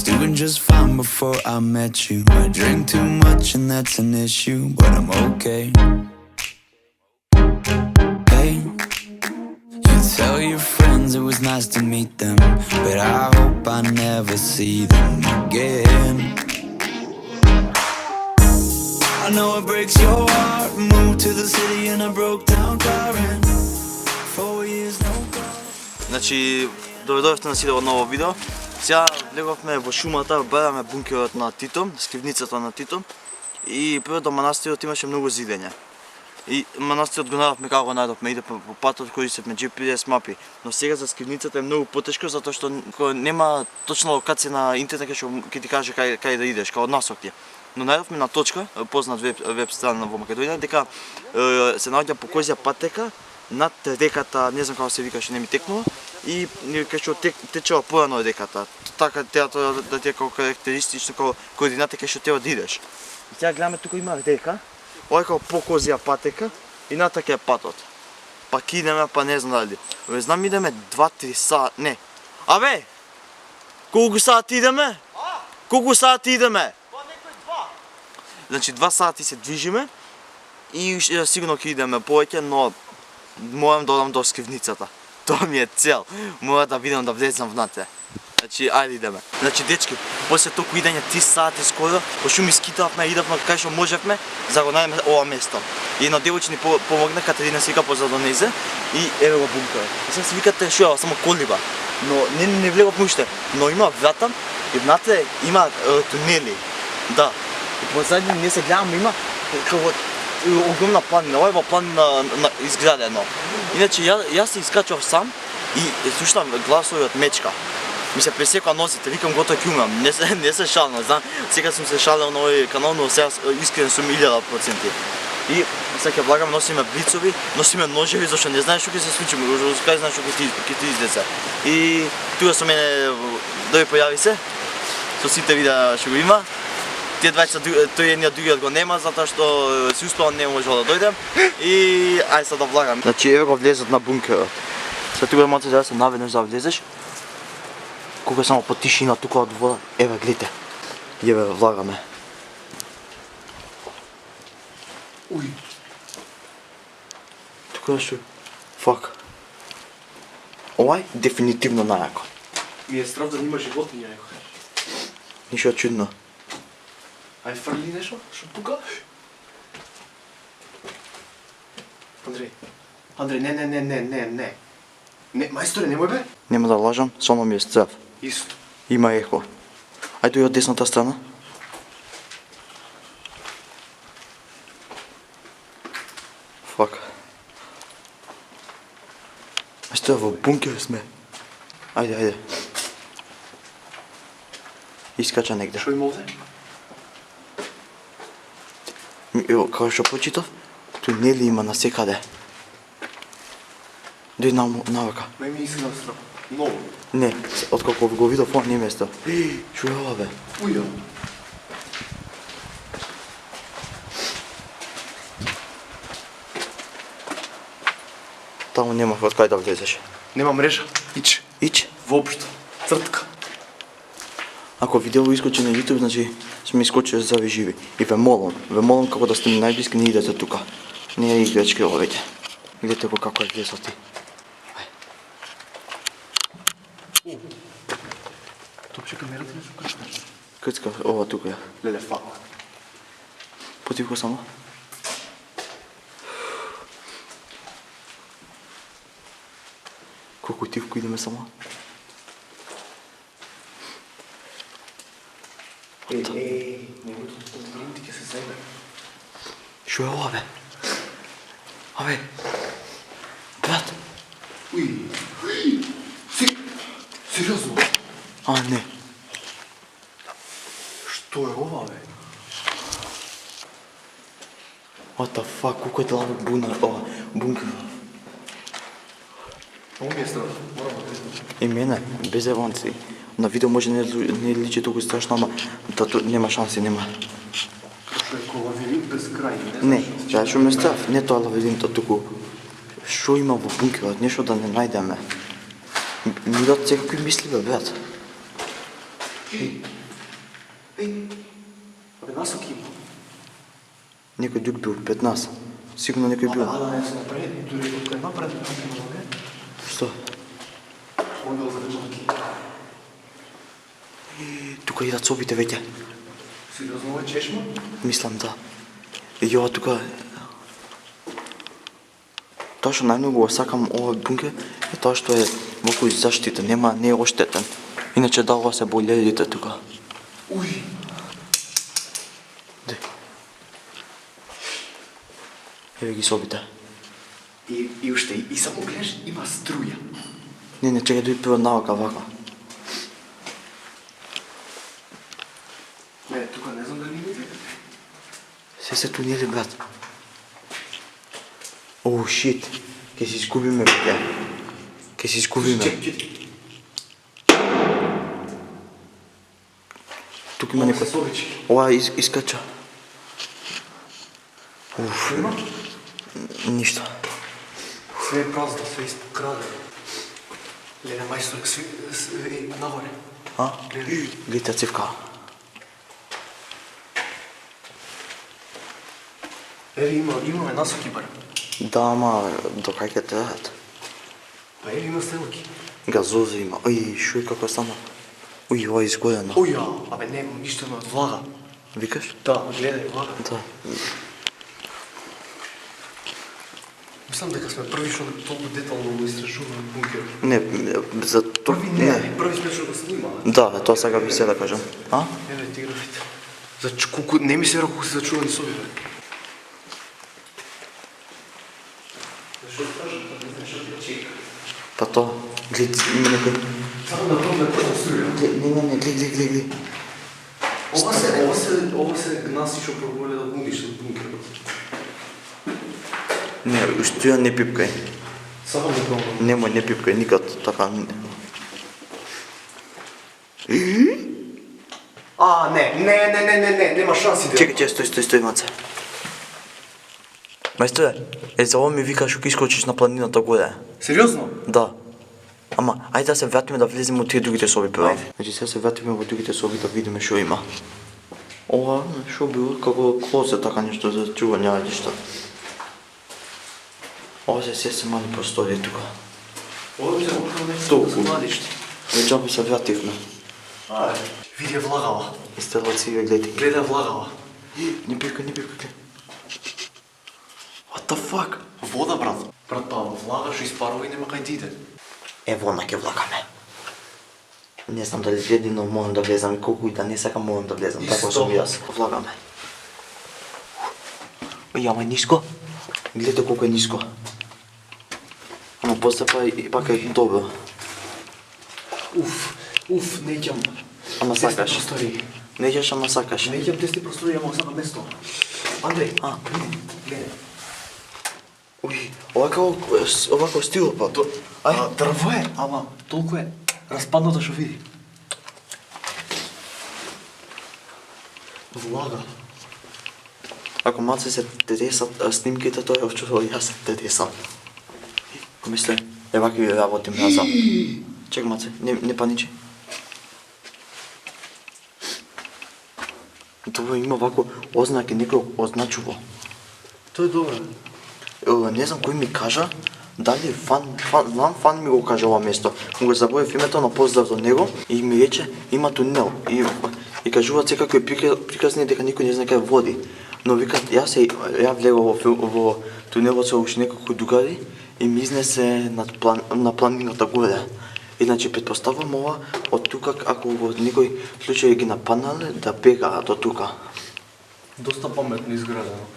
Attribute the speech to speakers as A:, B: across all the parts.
A: was doing just fine before I met you. I drink too much and that's an issue, but I'm okay. Hey, you tell your friends it was nice to meet them, but I hope I never see them again. I know it breaks your heart. Moved to the city in a broke down car and 4 years no car.
B: Значи, дојдовте на сите од ново видео. Сега влеговме во шумата, бараме бункерот на Тито, скривницата на Тито. И прво до манастирот имаше многу зидења. И манастирот го најдовме како го најдовме, иде по патот кој се GPS мапи. Но сега за скривницата е многу потешко затоа што нема точна локација на интернет ќе ти каже кај да идеш, као насок ти. Но најдовме на точка, познат веб страна во Македонија, дека се наоѓа по козја патека над реката, не знам како се викаше, не ми текнува, и кај што течела порано реката. Така театро да ти е како карактеристично, како координати кај што треба да идеш. И сега гледаме тука има река, ова е како по козја патека и натака е патот. Пак идеме, па не знам дали. Знам идеме 2-3 сати, не. Абе! Колку сати идеме? Колку сати идеме? Значи 2 сати се движиме и сигурно ќе идеме повеќе, но морам да одам до скривницата. Тоа ми е цел. Мора да видам да влезам внатре. Значи, ајде идеме. Значи, дечки, после толку идење 3 сати скоро, по шуми скитавме, идавме кај што можевме, за да го најдеме ова место. И една девојче ни помогна, Катерина се вика поза донезе и еве го бункерот. И сега си викате шо, само колиба. Но не влегов уште, но има врата и внатре има тунели. Да. И позади ние се гледаме, има како огромна планина, ова е планина изградено. Иначе јас се искачав сам и слушам гласови од мечка. Ми се пресекува носите, викам готово ќе умрам. Не се шалам, знам. Сега сум се шалел на овој канал, но сега искрен сум 1000%. И сега ќе влагаме, носиме блицови, носиме ножеви, зашто не знаеш што ќе се случи, кај знаеш што ќе ти излезе. И тука со мене дој појави се, со сите видеа што го има. Тие двајца, тој едниот другиот го нема, затоа што си успеал, не можел да дојдем. И ајде сега да влагам. Значи еве го влезот на бункерот. Сега тука малце да се наведнеш да влезеш. Кога само по тишина тука од вода, еве гледате. Еве влагаме. Уј. Тука што? Фак. Овај дефинитивно најако.
C: Ми е страв да има животни некој.
B: Ништо чудно.
C: Ај фрли нешто? Што пука? Андреј, не. Не, мајсторе, немој бе.
B: Нема да лажам, само ми е страв.
C: Исто.
B: Има ехо. Ајде од десната страна. Фак. Ајде во бункер сме. Ајде. Искача негде.
C: Што има овде?
B: Ево, како што почитав, тунели има насекаде. Дој навака.
C: Ме ми искрено страв. Многу.
B: Не, откако го видов ова не место. Шо е ова бе?
C: Уја.
B: Таму нема од кај да влезеш.
C: Нема мрежа.
B: Ич?
C: Воопшто. Цртка.
B: Ако видео искочи на YouTube, значи сме искочили за живи. И ве молам како да сте ми најблиски, не идете тука. Не е играчки овеќе. Гледате го како е влезот ти.
C: Топче камерата не се крчна.
B: Крцка, ова тука е.
C: Леле, фак.
B: Потивко само. Колку тивко идеме само?
C: Негото ти ќе се земе.
B: Шо е ова бе? Абе. Брат.
C: Уј. Сериозно?
B: А, не.
C: Што е ова бе?
B: What the fuck, колко е длабок бункер.
C: Ово ми е страшно. Морам да признам.
B: И мене, без еванци. На видео може не личи толку страшно, ама нема шанси, нема.
C: Што е лавелин без крај?
B: Не, ја што ме страв, не тоа лавелинто, туку што има во бункерот, нешто да не најдеме. Ми дат секакви мисли бе, брат.
C: Абе, насок има.
B: Некој друг бил пред нас. Сигурно некој бил.
C: А, да, не се направи, дури тука е напред, не?
B: Што?
C: Модел за речанки.
B: Тука идат собите веќе.
C: Сериозно, ова е чешма?
B: Мислам да. И ова тука... Тоа што најмногу го сакам овој бункер е тоа што е вако заштита, не е оштетен. Иначе да, ова се болелите тука.
C: Уј!
B: Де? Еве ги собите.
C: И уште, и само гледаш, има струја.
B: Не, чекај дојде прво навака вака.
C: Не, тука не знам дали ми види.
B: Се тунели, брат. Оу, шит. Ке си изгубиме, бе. Ке си изгубиме.
C: Чек.
B: Тук има некој. Ова искача. Уф.
C: Има?
B: Ништо.
C: Све е празно, све е изкрадено. Леле, мајстор, све е нагоре.
B: А? Гледате цивка.
C: Еве имаме насоки бар.
B: Да, ама до кај ќе траат?
C: Па еве има стрелки.
B: Газоза има. Ој, шуј како стана. Ој, ова е изгорено.
C: Оја, абе не, ништо има од влага.
B: Викаш?
C: Да, гледај, влага.
B: Да.
C: Мислам дека сме први што толку детално го истражуваме бункер.
B: Не, за тоа...
C: Први сме што го снимаме.
B: Да, тоа сега би се да кажам. А?
C: Еве тигровите. Колку не ми се верува колку се зачувани соби, бе. Зашо кажам, па не знаеш што чека.
B: Па тоа, глед, има некој...
C: Само да пробаме прво струја.
B: Не, глед.
C: Ова се гнаси што пробувале да буниш од бункерот.
B: Не, уште не пипкај.
C: Само да пробуваме.
B: Немој, не пипкај, никад така...
C: А, не, нема шанси да...
B: Чекај, стој, маце. Мајсторе, за ова ми викаш ако искочиш на планината горе.
C: Сериозно?
B: Да. Ама, ајде да се вратиме да влеземе од тие другите соби прво.
C: Ајде.
B: Значи сега се вратиме во другите соби да видиме што има. Ова, што било, како клозет, така нешто за чување ајдишта. Ова се мали простори тука.
C: Ова би се окрало нешто
B: Толку.
C: за младиште.
B: Веќе би се вративме.
C: Ајде. Види влагава.
B: Истелаци ве гледај.
C: Гледа влагава.
B: Не пипкај, гледај. What the fuck?
C: Вода, брат. Брат, па влага што испарува и нема кај да иде.
B: Ево на ќе влагаме. Не знам дали едино можам да влезам и колку и да не сакам можам да влезам. Така сум јас. Влагаме. Ој, ама ниско. Гледате колку е ниско. Ама после па и пак е добро.
C: Уф, неќам.
B: Ама сакаш.
C: Тесни простори.
B: Неќаш, ама сакаш.
C: Неќам тесни простори, ама сакам место. Андреј, гледај.
B: Уј, овако стил па.
C: Ај, дрво е, ама толку е распаднато што види. Влага.
B: Ако маце се тесат снимките, тоа е очудо јас се тесам. Помисле, ваки работим назад. Чек, маце, не паничи. Тоа има вако ознаки, некој означува.
C: Тоа е добро.
B: Не знам кој ми кажа, дали фан ми го кажа ова место. Му го забравив името, но поздрав до него и ми рече има тунел и кажуваат секако е приказни дека никој не знае кај води. Но викат, ја влегов во тунелот со уште неколку другари и ми изнесе на планината горе. Иначе предпоставам ова од тука, ако во некој случај ги нападнале, да бегаат од тука.
C: Доста паметно изградено.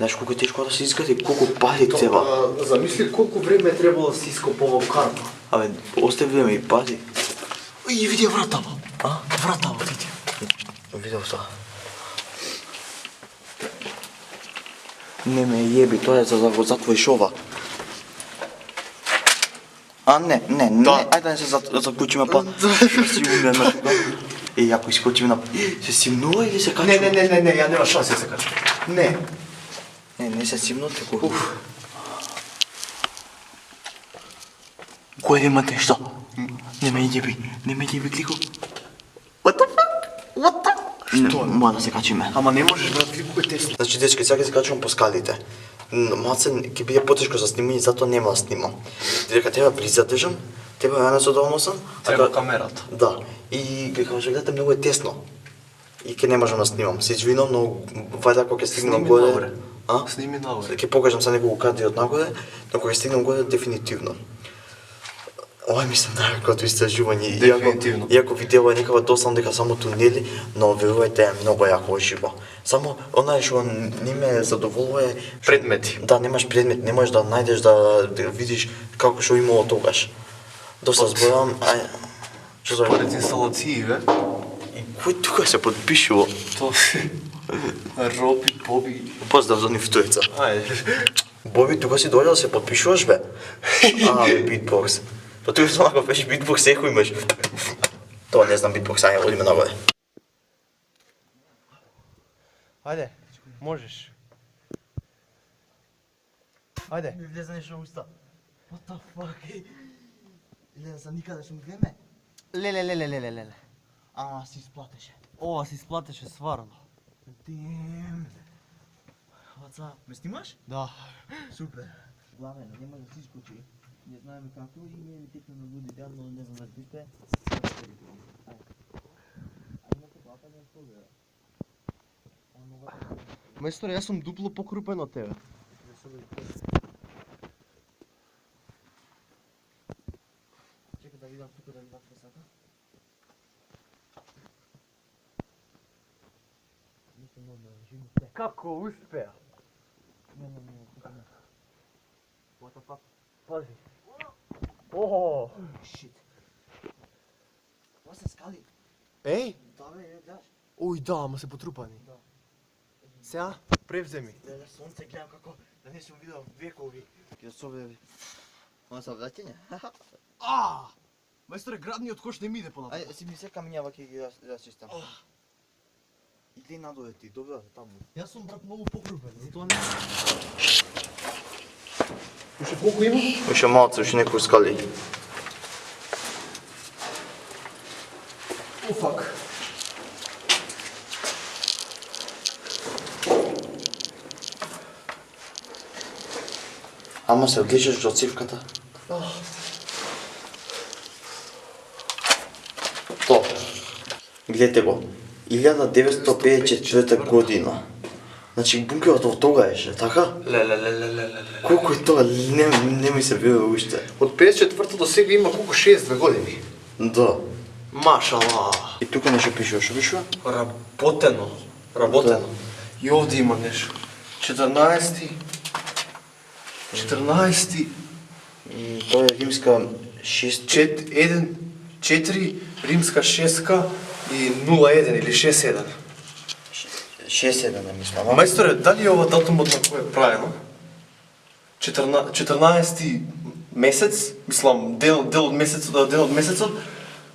B: Знаеш колку е тешко да се изгради, колку пари треба.
C: Замисли колку време требало да се ископува карта.
B: Абе, остави време и пари.
C: И види вратава. Вратава, види.
B: Видел тоа. Не ме јеби, тоа е за да го затвориш ова. Не, ајде да не се заклучиме па. Да си умреме тука. Ако искочиме на... Се симнува или се качува?
C: Не, ја нема шанси да се качува. Не.
B: Не се симно, теку. Кој имате што? Не ме јеби, клико. What the fuck? What the? Што? Мора да се качиме.
C: Ама не можеш, брат, колку е тесно.
B: Значи, дечки, сега ќе се качувам по скалите. Малце ќе биде потешко за снимање, затоа нема да снимам. Дека треба близо да држам, треба ја со доносам.
C: Треба камерата.
B: Да. И како што гледате, многу е тесно. И ќе не можам да снимам. Се извинувам, но вајде ако ќе стигнам горе. А?
C: Сними нагоре.
B: Ќе покажам за неколку кадри од нагоре, но кога ќе стигнам горе дефинитивно. Ова мислам да е като истражување.
C: Дефинитивно.
B: Иако видео е некава доста дека само тунели, но верувајте е многу јако оживо. Само онај што не ме задоволува е
C: Предмети.
B: Да, немаш предмет, не можеш да најдеш да видиш како што имало тогаш. Доста зборам, што за
C: Според инсталации, бе.
B: И кој тука се подпишува?
C: То Роби, Боби.
B: Поздрав за нив тројца.
C: Ајде.
B: Боби, тука си дојдел да се подпишуваш, бе? Бе, битбокс. Па тука сам ако пишеш битбокс, еко имаш. Тоа не знам битбокс, ајде, одиме нагоре.
C: Ајде, можеш. Ајде.
B: Ми влезе нешто на уста. What the fuck, ей? Леле, за никаде што ми глеме?
D: Леле.
B: Ама си исплатеше.
D: Ова се исплатеше сварно.
B: Damn. What's up? Ме снимаш?
D: Да.
B: Супер.
D: Главен, не може да си скочи. Не знаеме како и ние ми текна на води ден, но не знам да спите. Мајсторе, јас сум дупло покрупен од тебе.
B: Чекай да видам тука да видам красата.
C: Како успеа?
B: What the fuck?
C: Пази. Охо.
B: Shit. Това са скали.
C: Еј?
B: Да, бе, гледаш.
C: Ој, да, ама се потрупани.
B: Да.
C: Сега, превземи.
B: Да, сонце гледам како да не сум видел векови. Ќе собе. Она са враќање?
C: Мајсторе, градниот кош не ми иде понапред.
B: Ајде, си ми се камењава ќе ги расчистам. Иди надоле ти, добро, таму.
C: Јас сум брат многу покрупен.
B: Тоа не.
C: Уште колку има?
B: Уште малце, уште некои скали.
C: О, фак.
B: Ама се влечеш до цивката. То. Гледате го. 1954 година. Значи бункерот од тога еше, така?
C: Леле.
B: Колку е тоа? Не ми се верува уште.
C: Од 54 до сега има колку 6 години.
B: Да.
C: Машала.
B: И тука нешто пишува, што пишува?
C: Работено. И овде има нешто. 14.
B: Тоа е римска 6.
C: 4, римска 6 и 01 или 61.
B: 6-7 не мислам.
C: Мајсторе, дали е ова датумот на кој е правено? 14 месец, мислам, дел од месецот,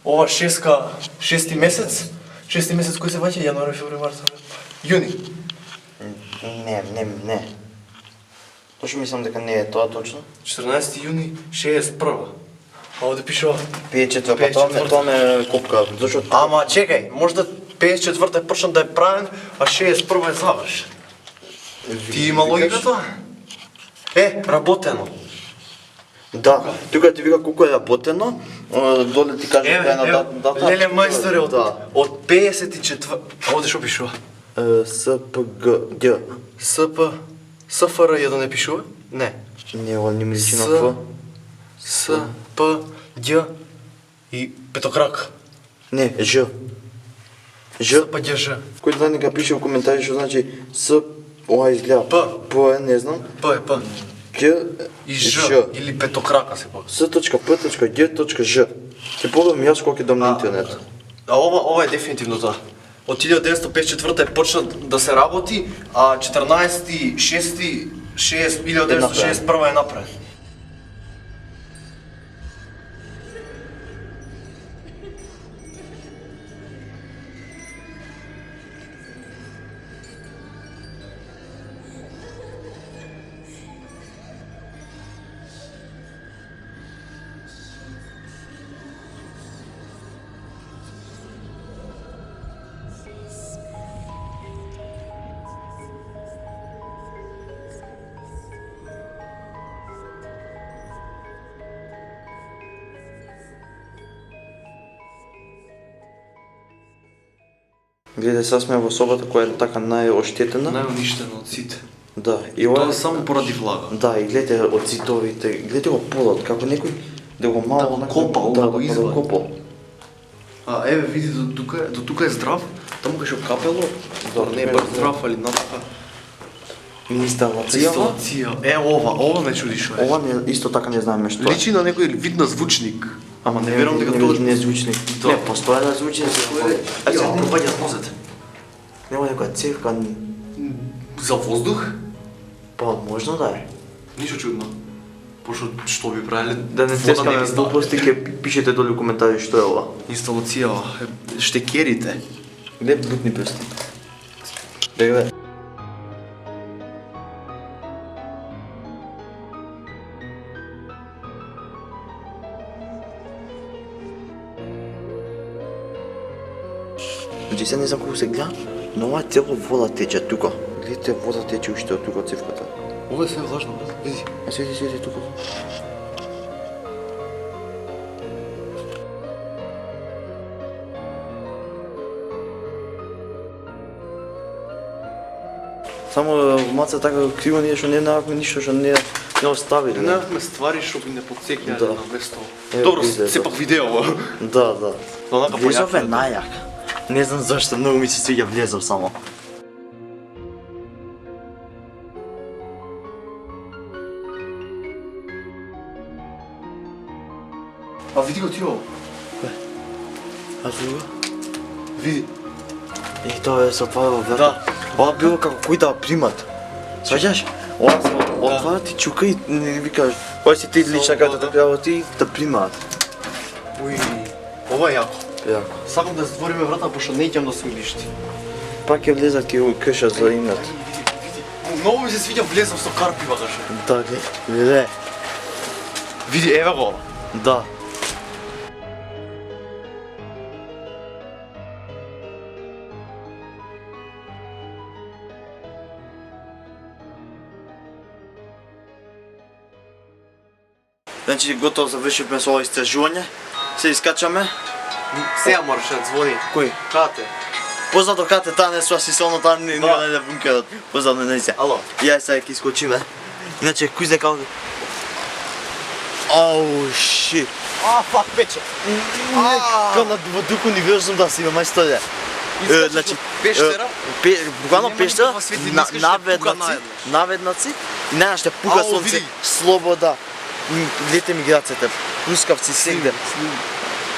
C: ова 6 месец кој се ваќа јануари, февруари, март, јуни.
B: Не. Точно мислам дека не е тоа точно.
C: 14 јуни 61. А овде пишува
B: 54, па тоа ме копка, зашто...
C: Ама чекај, можда 54 е почнат да е правен, а 61 е завршен. Ти има логика тоа? Работено.
B: Да, тука ти вика колку е работено, доле ти кажа која на дата.
C: Леле мајсторе,
B: Да.
C: од 54... Овде шо пишува?
B: СПГ.
C: СФР ја да не пишува? Не.
B: Не, ова не ми личи на Ф.
C: СПГ и петокрак.
B: Не, Ж. Ж.
C: СПГ.
B: Кој да нека пише во коментари што значи С, ова изгледа. П, не знам.
C: П.
B: Г
C: И Ж. Или петокрака се пак.
B: С.П.Г.Ж. Ќе пробам јас кога ќе дам на интернет.
C: А ова е дефинитивно тоа. Од 1954 е почна да се работи, а 1961 е направен.
B: Гледай, сега сме во собата која е така најоштетена.
C: Најуништено од сите.
B: Да, и
C: Тоа
B: ова
C: е само поради влага.
B: Да, и гледате од цитовите, гледате го полот, како некој да го мало
C: Да го
B: онака-
C: копал, да го извади.
B: копал.
C: А еве види до тука е здрав, таму кај што капело, не е баш здрав, али натака.
B: Инсталација.
C: Инсталација. Ова ме чуди што е.
B: Ова не, исто така не знаеме што е.
C: Личи на некој вид на звучник. Ама не верувам дека тоа
B: не е звучник.
C: Да.
B: Не, постоја да звучник.
C: Ја, пропаѓа нозет.
B: Нема некоја цевка,
C: За воздух?
B: па можно да е.
C: Ништо чудно. Пошто што би правеле?
B: Да не
C: вода
B: тескаме
C: би ставале.
B: глупости, ќе пишете долу у коментари што е ова.
C: Инсталација, штекерите.
B: Где бутни прсти? Да гледа. Значи се не знам колку се гледа, но ова цело вода тече тука. Гледате, вода тече уште од тука од цевката.
C: Ова е све влажно, види.
B: А седи тука. Само маца така криво ние што не најавме ништо што не оставиле.
C: Најавме ствари што би не подсекјале
B: Да.
C: на место.
B: Ево,
C: Добро,
B: излезо.
C: сепак видео.
B: Да, да.
C: Онака
B: Влезов е
C: појако.
B: најак. Не знам зашто, многу ми се свиѓа влезов само.
C: А види го ти ово.
B: А друго?
C: Види.
B: И тоа е се отварува врата.
C: Да.
B: Ова било како кој да примат. Сваќаш? Ова се отвара ти чука и не викаш, ова си ти лична карта да треба ти да примаат.
C: Уи. Ова е јако.
B: Јако.
C: Сакам да затвориме врата, пошто не ќе на смилишти.
B: Пак ќе влезат ќе го кршат за имат.
C: Многу ми се свиѓа влезам со карпи багаше.
B: Да, гледай.
C: Види, еве го ова.
B: Да. Значи готово завршивме со ова истражување. Се искачаме.
C: Сега мораш да звони.
B: Кој?
C: Кате.
B: Познато кате таа не сва си соно таа не на бункерот. Познато не се.
C: Ало.
B: Ја сега ќе искочиме. Иначе кој знае како. Оу, шит.
C: А, фак, пече.
B: Како на во дух универзум да си има мајсторе. Значи
C: пештера?
B: Буквално
C: Нема
B: пештера,
C: никаква светлина, искаш да пука наеднаш.
B: наведнаци и најнаш ќе пука
C: Ау,
B: сонце,
C: види.
B: слобода, лете миграцијата, плускавци сегде.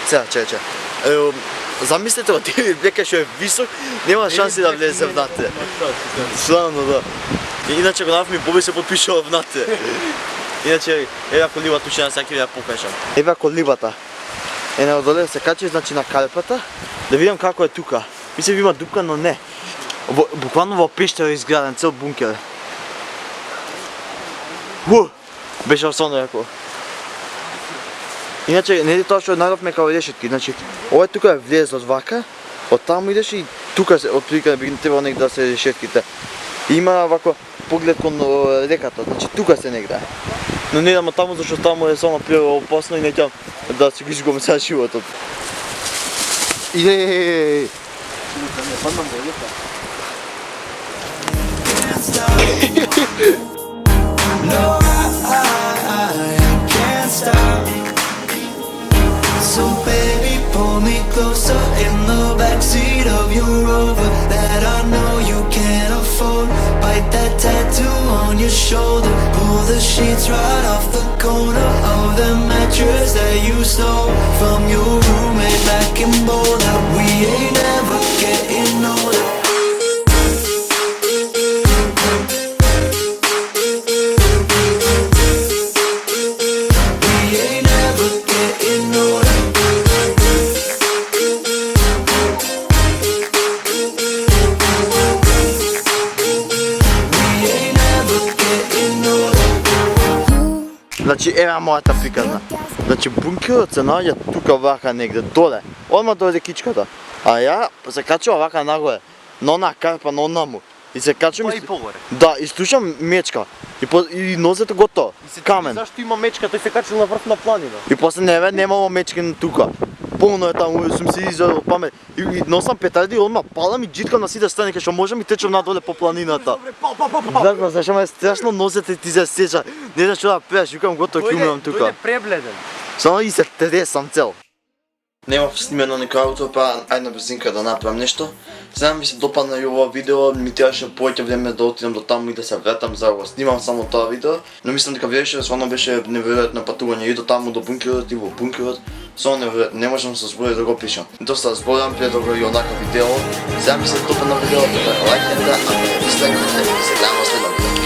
B: Сега, чекај. Замислете го, ти дека што е висок, нема шанси да влезе внатре. Стварно, да. Иначе го направи Боби се подпишува внатре. Иначе, еве ако ливата уште сега ќе ја покажам. Еве ако ливата. Е надоле се качи значи на карпата, да видам како е тука. Мислам има дупка, но не. Буквално во пештера изграден цел бункер. Беше осоно јако. Иначе, не е тоа што најдовме као решетки, значи, ова тука е влезот вака, од таму идеш и тука се, отприлика би требало негде да се решетките. И има вако поглед кон реката, значи тука се негде. Но не идам таму, зашто таму е само преопасно и не ќе да си го изгубам сега животот. Иде!
A: No, I can't stop. So baby, pull me closer in the backseat of your Rover that I know you can't afford. Bite that tattoo on your shoulder. Pull the sheets right off the corner of the mattress that you stole from your roommate back in Boulder. We ain't never getting older.
B: Значи, ева мојата приказна. Значи, бункерот се наоѓа тука вака негде, доле. Одма дојде кичката. А ја се качува вака нагоре. На онаа карпа, на онаму. И се качувам...
C: Па и погоре.
B: Да, и слушам мечка. И нозето готово. Камен.
C: Зашто има мечка, тој се качил на врв на планина.
B: И после нема, немало мечки тука. полно е таму, сум се изјадил памет. И носам петарди и одма палам и джиткам на сите страни, кај што можам и течам надоле по планината. Знаеш, зашто ме страшно носете ти се сеча. Не знаеш што да пееш, викам готово ќе умрам тука.
E: Дојде пребледен.
B: Само и се тресам цел. Немав снимено никој ауто, па ајде на брзинка да направам нешто. Сега ми се допадна и ова видео, ми требаше повеќе време да отидам до таму и да се вратам за да го снимам само тоа видео, но мислам дека стварно беше неверојатно патување и до таму до бункерот и во бункерот. Стварно неверојатно, не можам со зборови да го пишам. Доста зборам пред да го и онака видео. Сега ми се допадна видеото, лајкнете, а не дислайкнете и се гледаме следно видео.